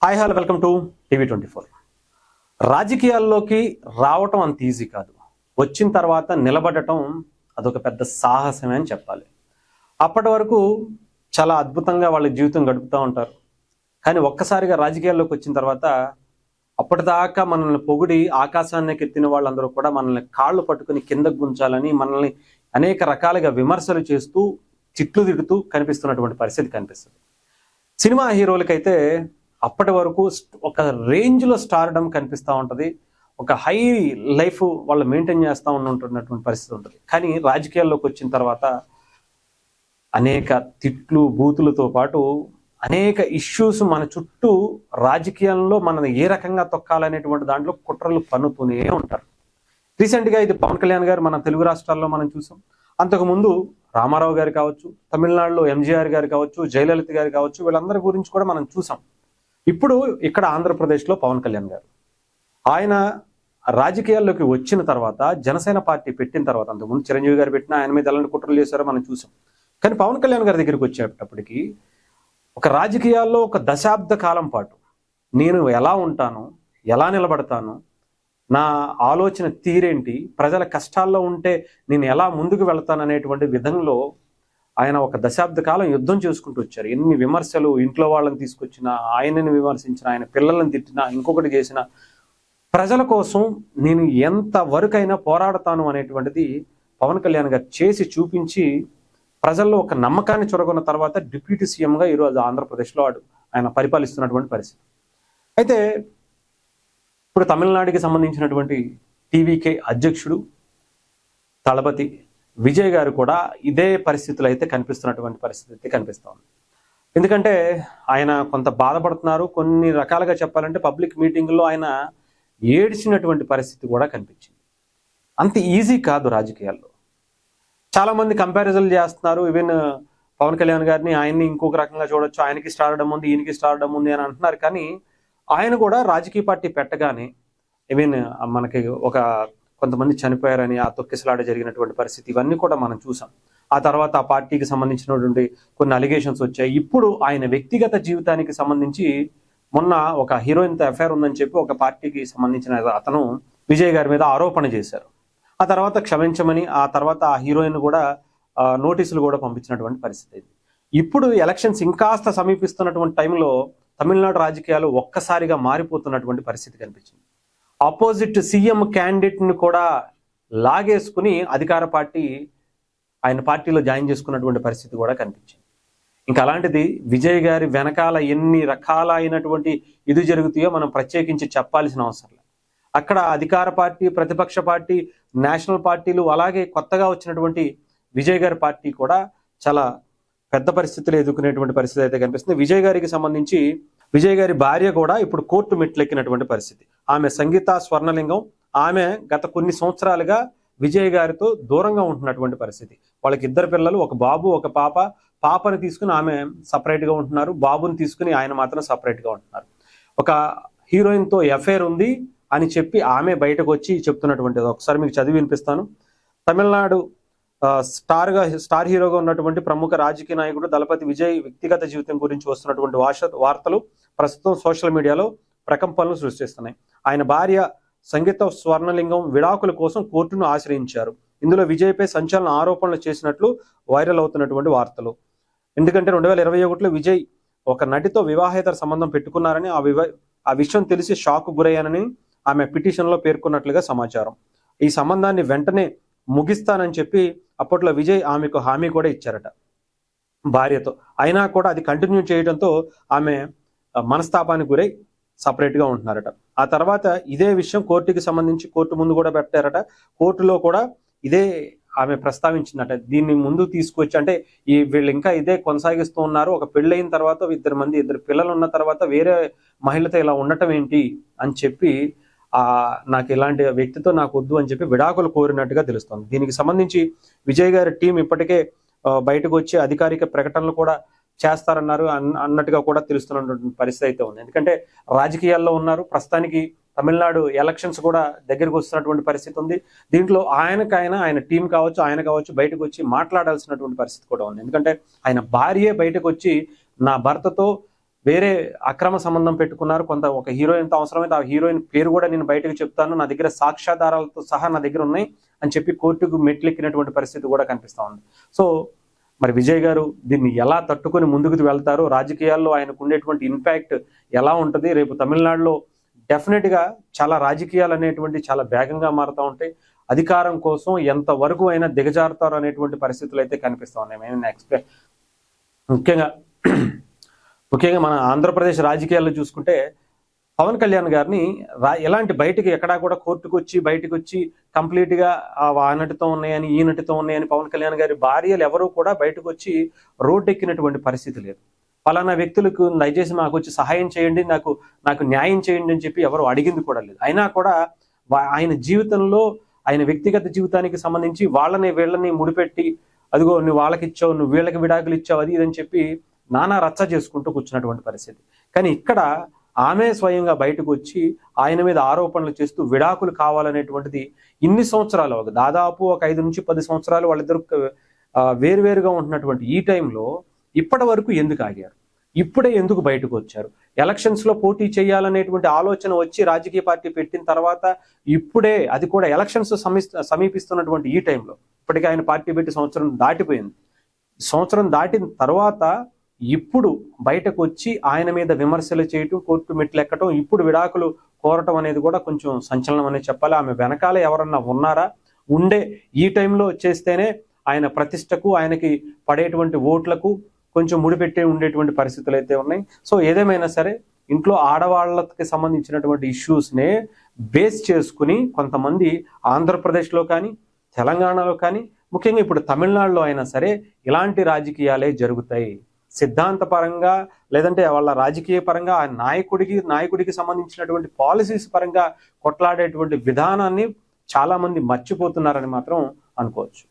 Hi hello welcome to టీవీ24. రాజకీయాల్లోకి రావటం అంత ఈజీ కాదు. వచ్చిన తర్వాత నిలబడటం అదొక పెద్ద సాహసమే అని చెప్పాలి. అప్పటి వరకు చాలా అద్భుతంగా వాళ్ళ జీవితం గడుపుతూ ఉంటారు. కానీ ఒక్కసారిగా రాజకీయాల్లోకి వచ్చిన తర్వాత అప్పటిదాకా మనల్ని పొగిడి ఆకాశానికి ఎత్తిన వాళ్ళందరూ కూడా మనల్ని కాళ్ళు పట్టుకుని కిందకు గుంచాలని మనల్ని అనేక రకాలుగా విమర్శలు చేస్తూ తిట్లు తిడుతూ కనిపిస్తున్నటువంటి పరిస్థితి కనిపిస్తుంది. సినిమా హీరోలకైతే అప్పటి వరకు ఒక రేంజ్లో స్టార్డమ్ కనిపిస్తూ ఉంటుంది. ఒక హై లైఫ్ వాళ్ళు మెయింటైన్ చేస్తూ ఉంటున్నటువంటి పరిస్థితి ఉంటుంది. కానీ రాజకీయాల్లోకి వచ్చిన తర్వాత అనేక తిట్లు బూతులతో పాటు అనేక ఇష్యూస్ మన చుట్టూ రాజకీయాల్లో మనం ఏ రకంగా తొక్కాలనేటువంటి దాంట్లో కుట్రలు పన్నుతూనే ఉంటారు. రీసెంట్గా ఇది పవన్ కళ్యాణ్ గారు మన తెలుగు రాష్ట్రాల్లో మనం చూసాం. అంతకుముందు రామారావు గారు కావచ్చు, తమిళనాడులో ఎంజీఆర్ గారు కావచ్చు, జయలలిత గారు కావచ్చు, వీళ్ళందరి గురించి కూడా మనం చూసాం. ఇప్పుడు ఇక్కడ ఆంధ్రప్రదేశ్లో పవన్ కళ్యాణ్ గారు ఆయన రాజకీయాల్లోకి వచ్చిన తర్వాత జనసేన పార్టీ పెట్టిన తర్వాత, అంతకుముందు చిరంజీవి గారు పెట్టినా ఆయన మీద ఎలాంటి కుట్రలు చేశారో మనం చూసాం. కానీ పవన్ కళ్యాణ్ గారి దగ్గరికి వచ్చేటప్పటికి ఒక రాజకీయాల్లో ఒక దశాబ్ద కాలం పాటు నేను ఎలా ఉంటాను, ఎలా నిలబడతాను, నా ఆలోచన తీరేంటి, ప్రజల కష్టాల్లో ఉంటే నేను ఎలా ముందుకు వెళ్తాను అనేటువంటి విధంలో ఆయన ఒక దశాబ్ద కాలం యుద్ధం చేసుకుంటూ వచ్చారు. ఎన్ని విమర్శలు, ఇంట్లో వాళ్ళని తీసుకొచ్చిన, ఆయనని విమర్శించిన, ఆయన పిల్లలను తిట్టినా, ఇంకొకటి చేసిన, ప్రజల కోసం నేను ఎంత వరకైనా పోరాడతాను అనేటువంటిది పవన్ కళ్యాణ్ గారు చేసి చూపించి ప్రజల్లో ఒక నమ్మకాన్ని చొరగొన్న తర్వాత డిప్యూటీ సీఎంగా ఈరోజు ఆంధ్రప్రదేశ్లో ఆయన పరిపాలిస్తున్నటువంటి పరిస్థితి. అయితే ఇప్పుడు తమిళనాడుకి సంబంధించినటువంటి టీవీకే అధ్యక్షుడు తలపతి విజయ్ గారు కూడా ఇదే పరిస్థితులు అయితే కనిపిస్తున్నటువంటి పరిస్థితి అయితే కనిపిస్తూ ఉంది. ఎందుకంటే ఆయన కొంత బాధపడుతున్నారు. కొన్ని రకాలుగా చెప్పాలంటే పబ్లిక్ మీటింగుల్లో ఆయన ఏడ్చినటువంటి పరిస్థితి కూడా కనిపించింది. అంత ఈజీ కాదు రాజకీయాల్లో. చాలామంది కంపారిజన్లు చేస్తున్నారు. ఈవెన్ పవన్ కళ్యాణ్ గారిని ఆయన్ని ఇంకొక రకంగా చూడొచ్చు, ఆయనకి స్టార్డమ్ ఉంది, ఈయనకి స్టార్డమ్ ఉంది అని అంటున్నారు. కానీ ఆయన కూడా రాజకీయ పార్టీ పెట్టగానే ఈవెన్ మనకి ఒక కొంతమంది చనిపోయారని ఆ తొక్కిసలాట జరిగినటువంటి పరిస్థితి ఇవన్నీ కూడా మనం చూసాం. ఆ తర్వాత ఆ పార్టీకి సంబంధించినటువంటి కొన్ని అలిగేషన్స్ వచ్చాయి. ఇప్పుడు ఆయన వ్యక్తిగత జీవితానికి సంబంధించి మొన్న ఒక హీరోయిన్తో అఫైర్ ఉందని చెప్పి ఒక పార్టీకి సంబంధించిన అతను విజయ్ గారి మీద ఆరోపణ చేశారు. ఆ తర్వాత క్షమించమని ఆ తర్వాత ఆ హీరోయిన్ కూడా నోటీసులు కూడా పంపించినటువంటి పరిస్థితి. ఇప్పుడు ఎలక్షన్స్ ఇంకాస్త సమీపిస్తున్నటువంటి టైంలో తమిళనాడు రాజకీయాలు ఒక్కసారిగా మారిపోతున్నటువంటి పరిస్థితి కనిపించింది. ఆపోజిట్ సీఎం క్యాండిడేట్ని కూడా లాగేసుకుని అధికార పార్టీ ఆయన పార్టీలో జాయిన్ చేసుకున్నటువంటి పరిస్థితి కూడా కనిపించింది. ఇంకా అలాంటిది విజయ్ గారి వెనకాల ఎన్ని రకాలైనటువంటి ఇది జరుగుతాయో మనం ప్రత్యేకించి చెప్పాల్సిన అవసరం లేదు. అక్కడ అధికార పార్టీ, ప్రతిపక్ష పార్టీ, నేషనల్ పార్టీలు, అలాగే కొత్తగా వచ్చినటువంటి విజయ్ గారి పార్టీ కూడా చాలా పెద్ద పరిస్థితులు ఎదుర్కొనేటువంటి పరిస్థితి అయితే కనిపిస్తుంది. విజయ్ గారికి సంబంధించి విజయ్ గారి భార్య కూడా ఇప్పుడు కోర్టు మెట్లెక్కినటువంటి పరిస్థితి. ఆమె సంగీత స్వర్ణలింగం. ఆమె గత కొన్ని సంవత్సరాలుగా విజయ్ గారితో దూరంగా ఉంటున్నటువంటి పరిస్థితి. వాళ్ళకి ఇద్దరు పిల్లలు, ఒక బాబు ఒక పాప. పాపని తీసుకుని ఆమె సపరేట్గా ఉంటున్నారు, బాబుని తీసుకుని ఆయన మాత్రం సపరేట్గా ఉంటున్నారు. ఒక హీరోయిన్తో ఎఫైర్ ఉంది అని చెప్పి ఆమె బయటకు వచ్చి చెప్తున్నటువంటిది ఒకసారి మీకు చదివి వినిపిస్తాను. తమిళనాడు స్టార్ హీరోగా ఉన్నటువంటి ప్రముఖ రాజకీయ నాయకుడు దళపతి విజయ్ వ్యక్తిగత జీవితం గురించి వస్తున్నటువంటి వార్తలు ప్రస్తుతం సోషల్ మీడియాలో ప్రకంపనలు సృష్టిస్తున్నాయి. ఆయన భార్య సంగీత స్వర్ణలింగం విడాకుల కోసం కోర్టును ఆశ్రయించారు. ఇందులో విజయ్పై సంచలన ఆరోపణలు చేసినట్లు వైరల్ అవుతున్నటువంటి వార్తలు. ఎందుకంటే 2021లో విజయ్ ఒక నటితో వివాహేతర సంబంధం పెట్టుకున్నారని, ఆ విషయం తెలిసి షాక్ గురయ్యానని ఆమె పిటిషన్లో పేర్కొన్నట్లుగా సమాచారం. ఈ సంబంధాన్ని వెంటనే ముగిస్తానని చెప్పి అప్పట్లో విజయ్ ఆమెకు హామీ కూడా ఇచ్చారట భార్యతో. అయినా కూడా అది కంటిన్యూ చేయడంతో ఆమె మనస్తాపానికి గురై సపరేట్గా ఉంటున్నారట. ఆ తర్వాత ఇదే విషయం కోర్టుకి సంబంధించి కోర్టు ముందు కూడా పెట్టారట. కోర్టులో కూడా ఇదే ఆమె ప్రస్తావించిందట. దీన్ని ముందు తీసుకొచ్చి అంటే వీళ్ళు ఇంకా ఇదే కొనసాగిస్తూ ఉన్నారు. ఒక పెళ్ళైన తర్వాత ఇద్దరు పిల్లలు ఉన్న తర్వాత వేరే మహిళతో ఇలా ఉండటం ఏంటి అని చెప్పి నాకు ఇలాంటి వ్యక్తితో నాకు వద్దు అని చెప్పి విడాకులు కోరినట్టుగా తెలుస్తోంది. దీనికి సంబంధించి విజయ్ గారి టీం ఇప్పటికే బయటకు వచ్చి అధికారిక ప్రకటనలు కూడా చేస్తారన్నారు అన్నట్టుగా కూడా తెలుస్తున్నటువంటి పరిస్థితి అయితే ఉంది. ఎందుకంటే రాజకీయాల్లో ఉన్నారు. ప్రస్తుతానికి తమిళనాడు ఎలక్షన్స్ కూడా దగ్గరికి వస్తున్నటువంటి పరిస్థితి ఉంది. దీంట్లో ఆయన టీం కావచ్చు, ఆయన కావచ్చు బయటకు వచ్చి మాట్లాడాల్సినటువంటి పరిస్థితి కూడా ఉంది. ఎందుకంటే ఆయన భార్యే బయటకు వచ్చి నా భర్తతో వేరే అక్రమ సంబంధం పెట్టుకున్నారు. ఒక హీరోయిన్తో అవసరమైతే ఆ హీరోయిన్ పేరు కూడా నేను బయటకు చెప్తాను, నా దగ్గర సాక్ష్యాధారాలతో సహా నా దగ్గర ఉన్నాయి అని చెప్పి కోర్టుకు మెట్లెక్కినటువంటి పరిస్థితి కూడా కనిపిస్తూ ఉంది. సో మరి విజయ్ గారు దీన్ని ఎలా తట్టుకొని ముందుకు వెళ్తారు, రాజకీయాల్లో ఆయనకు ఉండేటువంటి ఇంపాక్ట్ ఎలా ఉంటుంది, రేపు తమిళనాడులో డెఫినెట్ గా చాలా రాజకీయాలు అనేటువంటి చాలా వేగంగా మారుతూ ఉంటాయి. అధికారం కోసం ఎంత వరకు అయినా దిగజారుతారు అనేటువంటి పరిస్థితులు అయితే కనిపిస్తూ ఉన్నాయి. మేము ముఖ్యంగా మన ఆంధ్రప్రదేశ్ రాజకీయాల్లో చూసుకుంటే పవన్ కళ్యాణ్ గారిని ఎలాంటి బయటికి ఎక్కడా కూడా కోర్టుకు వచ్చి బయటకు వచ్చి కంప్లీట్ గా ఆ నటితో ఉన్నాయని ఈ నటితో ఉన్నాయని పవన్ కళ్యాణ్ గారి భార్యలు ఎవరూ కూడా బయటకు వచ్చి రోడ్డెక్కినటువంటి పరిస్థితి లేదు. పలానా వ్యక్తులకు దయచేసి మాకు వచ్చి సహాయం చేయండి, నాకు న్యాయం చేయండి అని చెప్పి ఎవరు అడిగింది కూడా లేదు. అయినా కూడా ఆయన జీవితంలో ఆయన వ్యక్తిగత జీవితానికి సంబంధించి వీళ్ళని ముడిపెట్టి అదిగో నువ్వు వాళ్ళకి ఇచ్చావు, నువ్వు వీళ్ళకి విడాకులు ఇచ్చావు, అది ఇదని చెప్పి నానా రచ్చ చేసుకుంటూ కూర్చున్నటువంటి పరిస్థితి. కానీ ఇక్కడ ఆమె స్వయంగా బయటకు వచ్చి ఆయన మీద ఆరోపణలు చేస్తూ విడాకులు కావాలనేటువంటిది ఇన్ని సంవత్సరాలు, దాదాపు ఒక 5 నుంచి 10 సంవత్సరాలు వాళ్ళిద్దరు వేరువేరుగా ఉంటున్నటువంటి ఈ టైంలో ఇప్పటి వరకు ఎందుకు ఆగారు? ఇప్పుడే ఎందుకు బయటకు వచ్చారు? ఎలక్షన్స్ లో పోటీ చేయాలనేటువంటి ఆలోచన వచ్చి రాజకీయ పార్టీ పెట్టిన తర్వాత ఇప్పుడే, అది కూడా ఎలక్షన్స్ సమీపిస్తున్నటువంటి ఈ టైంలో, ఇప్పటికే ఆయన పార్టీ పెట్టి సంవత్సరం దాటిపోయింది. సంవత్సరం దాటిన తర్వాత ఇప్పుడు బయటకు వచ్చి ఆయన మీద విమర్శలు చేయటం, కోర్టు మెట్లు ఎక్కటం, ఇప్పుడు విడాకులు కోరటం అనేది కూడా కొంచెం సంచలనం అనేది చెప్పాలి. ఆమె వెనకాల ఎవరన్నా ఉన్నారా? ఉండే ఈ టైంలో వచ్చేస్తేనే ఆయన ప్రతిష్టకు, ఆయనకి పడేటువంటి ఓట్లకు కొంచెం ముడిపెట్టి ఉండేటువంటి పరిస్థితులు అయితే ఉన్నాయి. సో ఏదేమైనా సరే ఇంట్లో ఆడవాళ్ళకి సంబంధించినటువంటి ఇష్యూస్నే బేస్ చేసుకుని కొంతమంది ఆంధ్రప్రదేశ్లో కానీ తెలంగాణలో కానీ ముఖ్యంగా ఇప్పుడు తమిళనాడులో అయినా సరే ఇలాంటి రాజకీయాలే జరుగుతాయి. సిద్ధాంతపరంగా లేదంటే వాళ్ళ రాజకీయ పరంగా ఆ నాయకుడికి సంబంధించినటువంటి పాలసీస్ పరంగా కొట్లాడేటువంటి విధానాన్ని చాలా మంది మర్చిపోతున్నారని మాత్రం అనుకోవచ్చు.